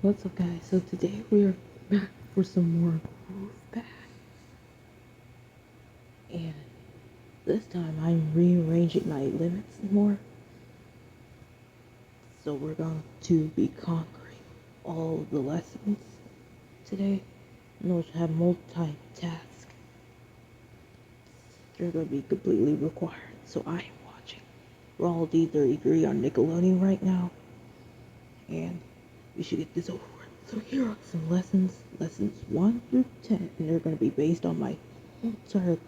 What's up, guys? So today we're back for some more Groovepad, and this time I'm rearranging my limits more. So we're going to be conquering all of the lessons today, which have multitask. They're going to be completely required. So I am watching Raw D33 on Nickelodeon right now, and we should get this over with. So here are some lessons 1 through 10, and they're going to be based on my entire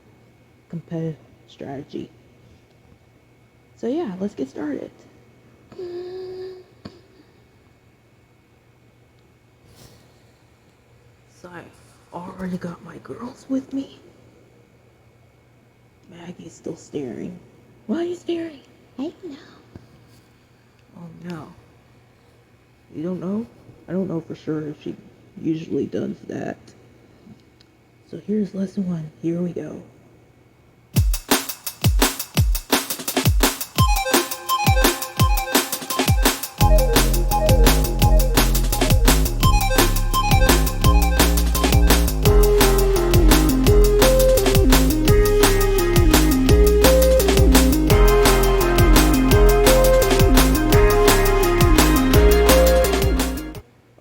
competitive strategy. So yeah, let's get started. So I already got my girls with me. Maggie's still staring. Why are you staring? I don't know. Oh no. You don't know? I don't know for sure if she usually does that. So here's lesson 1. Here we go.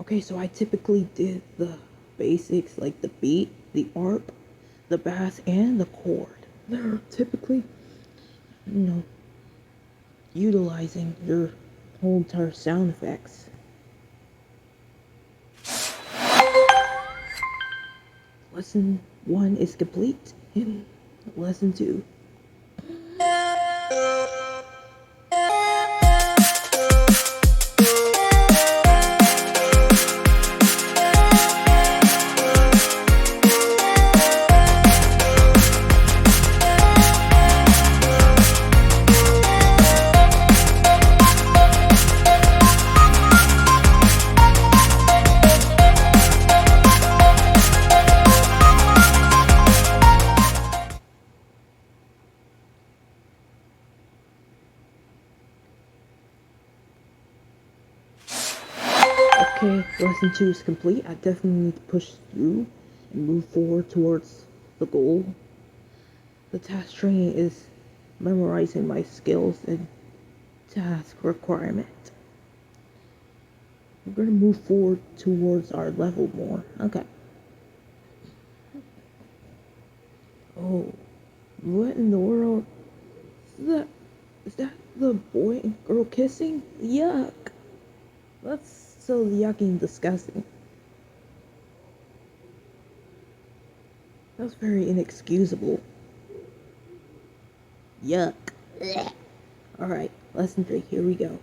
Okay, so I typically did the basics like the beat, the arp, the bass, and the chord. They're typically, utilizing your whole entire sound effects. Lesson 1 is complete, and lesson 2. Okay, lesson 2 is complete. I definitely need to push through and move forward towards the goal. The task training is memorizing my skills and task requirement. We're gonna move forward towards our level more. Okay. Oh, what in the world? Is that the boy and girl kissing? Yuck. That's so yucky and disgusting. That's very inexcusable. Yuck. Alright, lesson 3, here we go.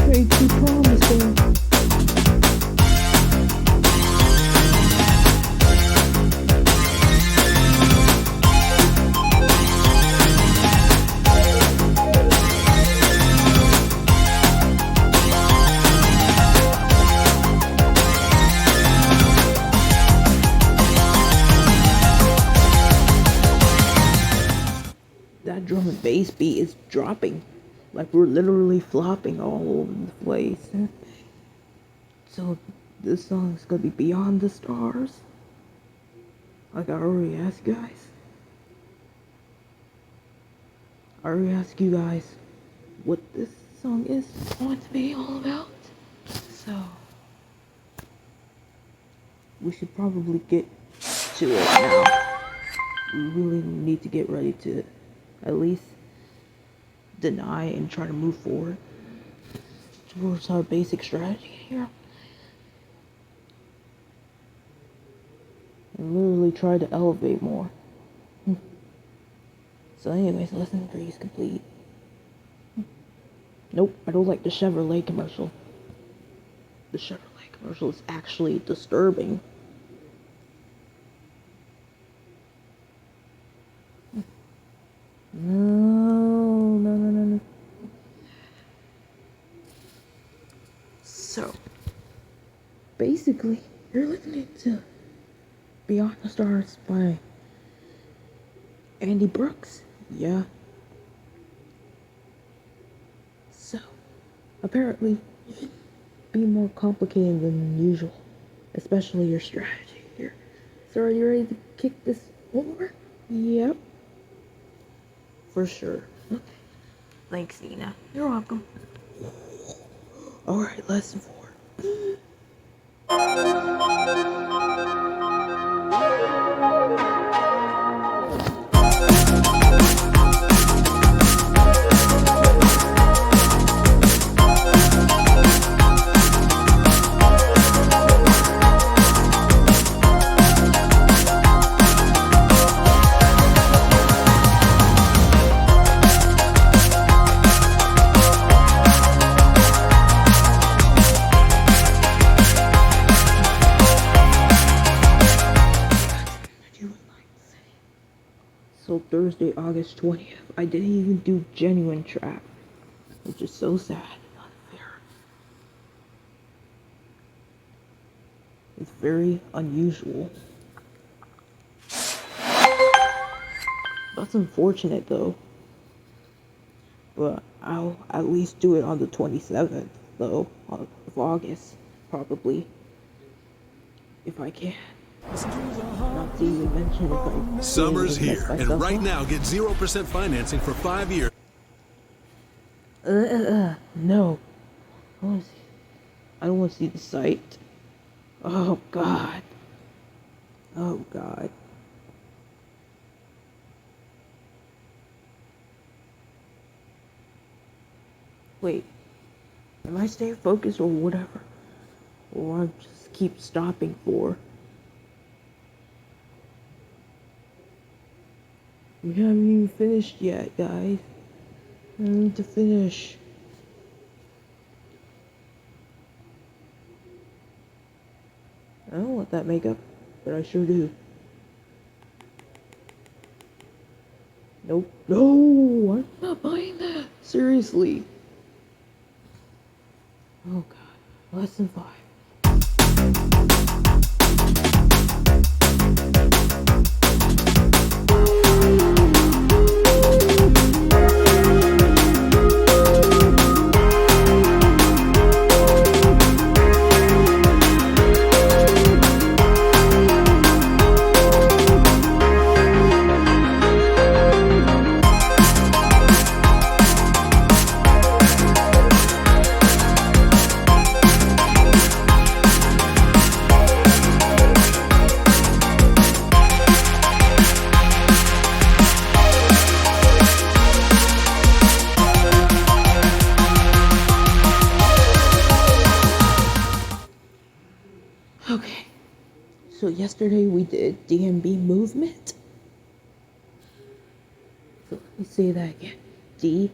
Hey, too promising. That drum and bass beat is dropping. Like we're literally flopping all over the place. So this song is gonna be Beyond the Stars. Like I already asked you guys. I already asked you guys what this song is going to be all about. So we should probably get to it now. We really need to get ready to at least deny and try to move forward towards our basic strategy here. And literally try to elevate more. So anyways, lesson 3 is complete. Nope, I don't like the Chevrolet commercial. The Chevrolet commercial is actually disturbing. No. So, basically, you're listening to Beyond the Stars by Andy Brookes. Yeah. So, apparently be more complicated than usual, especially your strategy here. So are you ready to kick this over? Yep. For sure. Okay. Thanks, Nina. You're welcome. Alright, lesson 4. So Thursday, August 20th, I didn't even do genuine trap, which is so sad and unfair. It's very unusual. That's unfortunate though. But I'll at least do it on the 27th though, of August, probably. If I can. Not to even mention if I Summer's here, and right now get 0% financing for 5 years. No. I don't want to see the site. Oh God. Oh God. Wait. Am I staying focused or whatever? Or I just keep stopping for? We haven't even finished yet, guys. I need to finish. I don't want that makeup, but I sure do. Nope. No! I'm not buying that! Seriously. Oh God. Lesson 5. Okay, so yesterday we did DMB movement. So let me say that again. DNB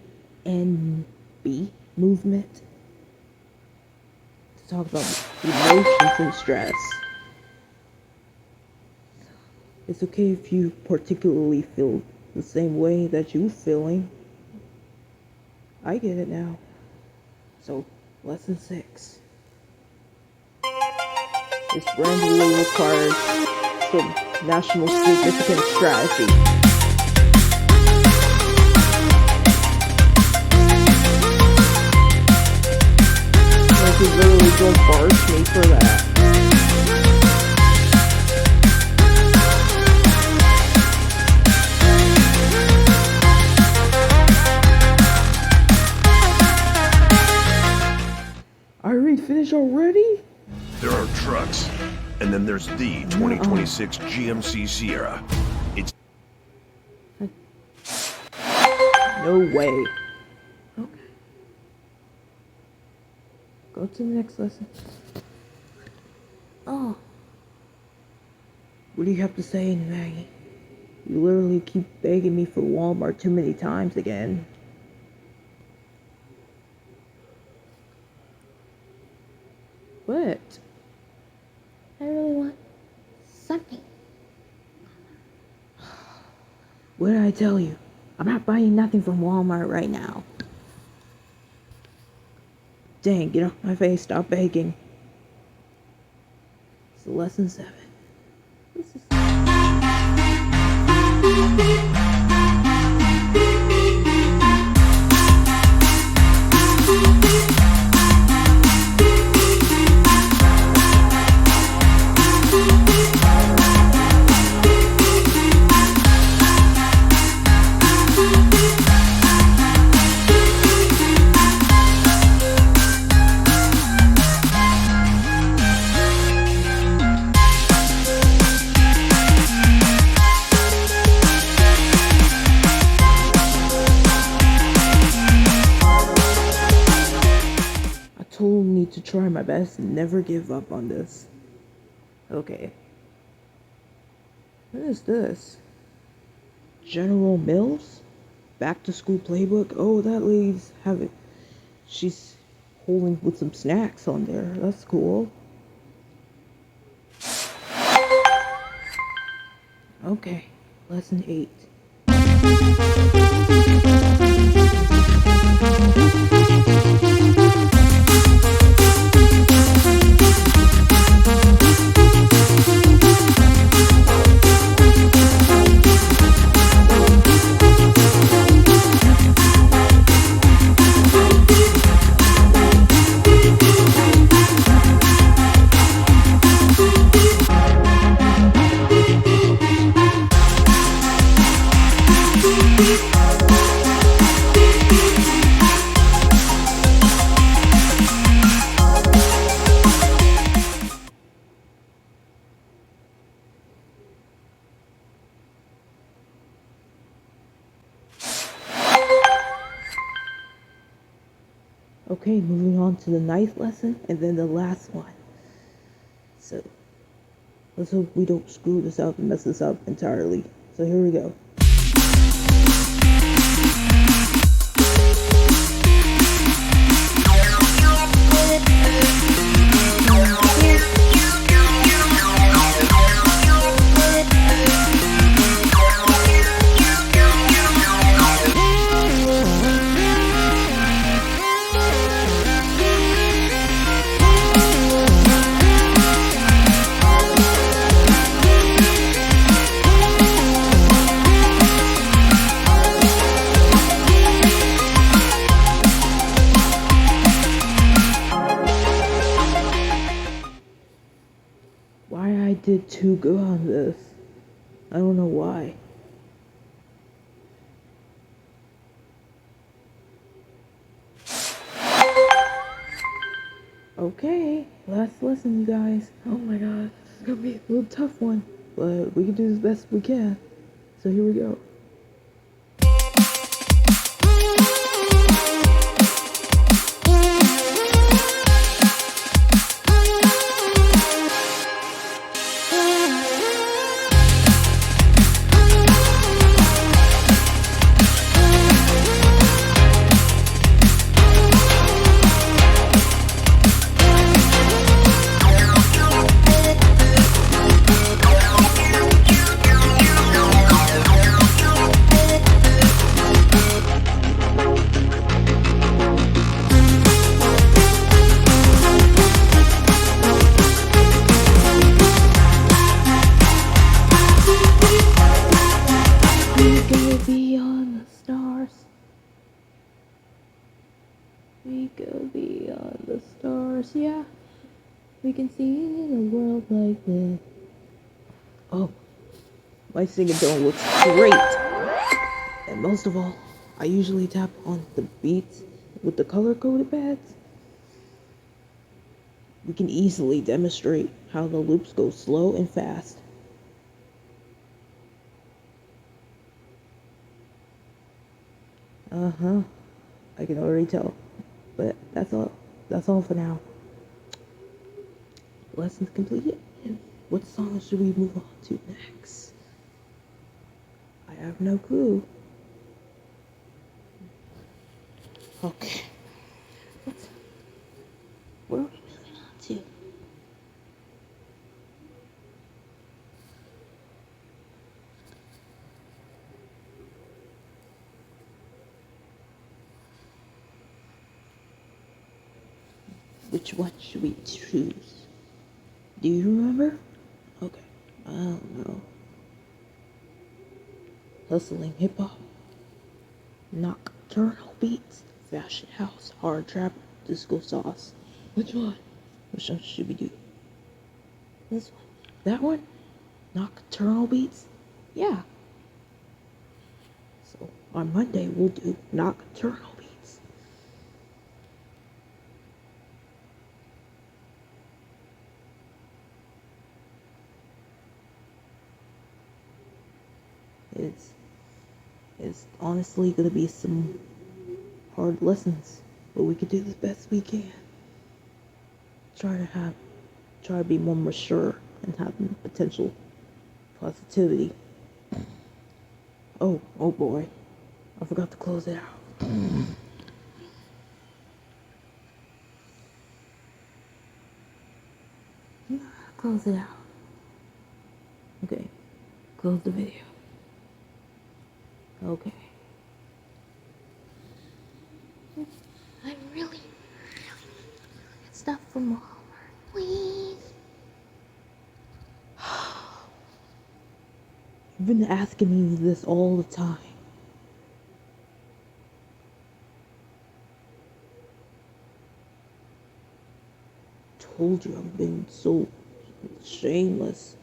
movement. To talk about emotions and stress. It's okay if you particularly feel the same way that you're feeling. I get it now. So, lesson 6. This randomly requires some national significant strategy. Like you literally don't barge me for that. I already finished already? There are trucks, and then there's the 2026 GMC Sierra. It's... No way. Okay. Go to the next lesson. Oh. What do you have to say, Maggie? You literally keep begging me for Walmart too many times again. What? I really want something. What did I tell you? I'm not buying nothing from Walmart right now. Dang, get off my face, stop begging. So lesson 7. This is... need to try my best and never give up on this. Okay. What is this? General Mills? Back to school playbook? Oh, that lady's having... She's holding with some snacks on there. That's cool. Okay, lesson 8. Okay, moving on to the 9th lesson and then the last one. So, let's hope we don't screw this up and mess this up entirely. So here we go. Why I did too good on this. I don't know why. Okay, last lesson, you guys. Oh my god, this is gonna be a little tough one, but we can do the best we can. So here we go. We go beyond the stars, yeah. We can see in a world like this. Oh, my singing tone looks great. And most of all, I usually tap on the beats with the color-coded pads. We can easily demonstrate how the loops go slow and fast. Uh-huh. I can already tell. But that's all for now. Lessons completed. And what song should we move on to next? I have no clue. Okay. What are we moving on to? Which one should we choose? Do you remember? Okay, I don't know. Hustling hip hop, nocturnal beats, fashion house, hard trap, disco sauce. Which one? Which one should we do? This one? That one? Nocturnal beats? Yeah. So on Monday we'll do nocturnal beats. It's honestly gonna be some hard lessons, but we can do the best we can. try to be more mature and have potential positivity. Oh boy, I forgot to close it out. Close it out. Okay, close the video. Okay. I really need stuff from Walmart, please. You've been asking me this all the time. Told you I've been so shameless.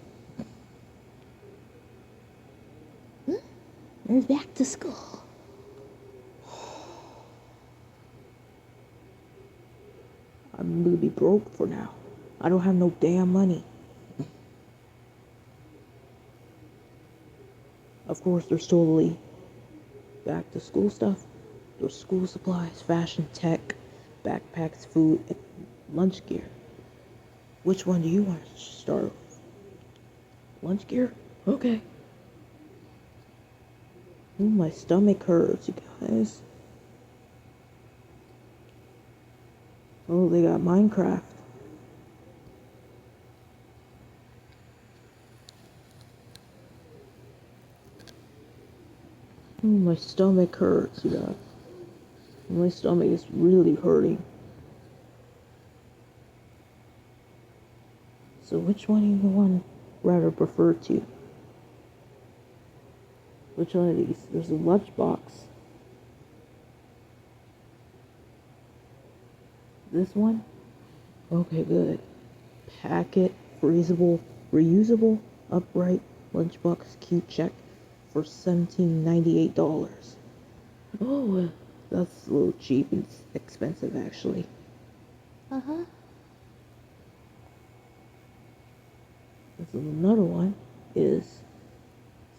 We're back to school. I'm gonna be broke for now. I don't have no damn money. Of course, there's totally back to school stuff. There's school supplies, fashion, tech, backpacks, food, and lunch gear. Which one do you want to start with? Lunch gear? Okay. Ooh, my stomach hurts, you guys. Oh, they got Minecraft. Ooh, my stomach hurts, you guys. My stomach is really hurting. So which one do you want rather prefer to? Which one of these? There's a lunchbox. This one? Okay, good. Packet, freezable, reusable, upright, lunchbox, cute check for $17.98. Oh, that's a little cheap and expensive actually. Uh-huh. This is another one is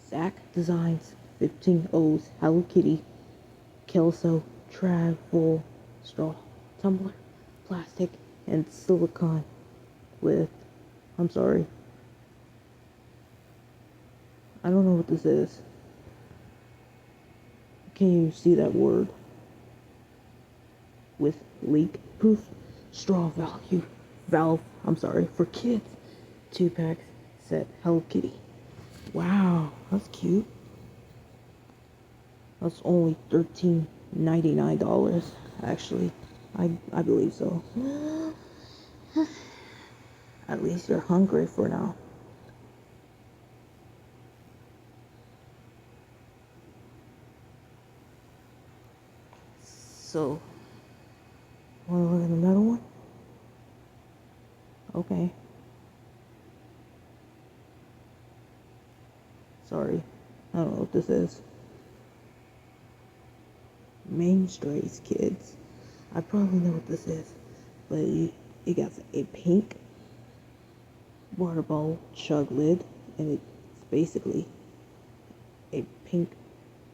Zach Designs 15 O's Hello Kitty Kelso travel straw tumbler, plastic and silicone with, I'm sorry, I don't know what this is. Can you see that word? With leak proof straw valve, I'm sorry, for kids. 2 packs set Hello Kitty. Wow, that's cute. That's only $13.99 actually. I believe so. At least you're hungry for now. So, wanna look at another one? Okay. Sorry, I don't know what this is. Main Strays Kids. I probably know what this is, but it got a pink water bottle chug lid, and it's basically a pink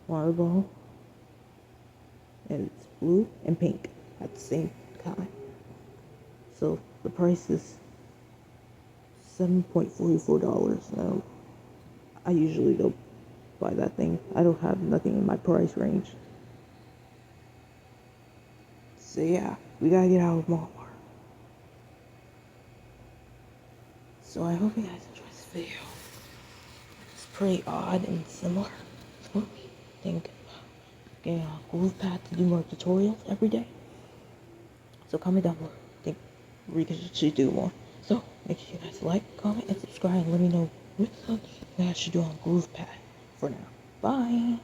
water bottle, and it's blue and pink at the same time. So the price is $7.44. I usually don't buy that thing. I don't have nothing in my price range. So yeah, we gotta get out of Walmart. So I hope you guys enjoyed this video. It's pretty odd and similar to what we think about getting on Groovepad to do more tutorials every day. So comment down below. Think we should do more. So make sure you guys like, comment, and subscribe, and let me know what else you guys should do on Groovepad for now. Bye.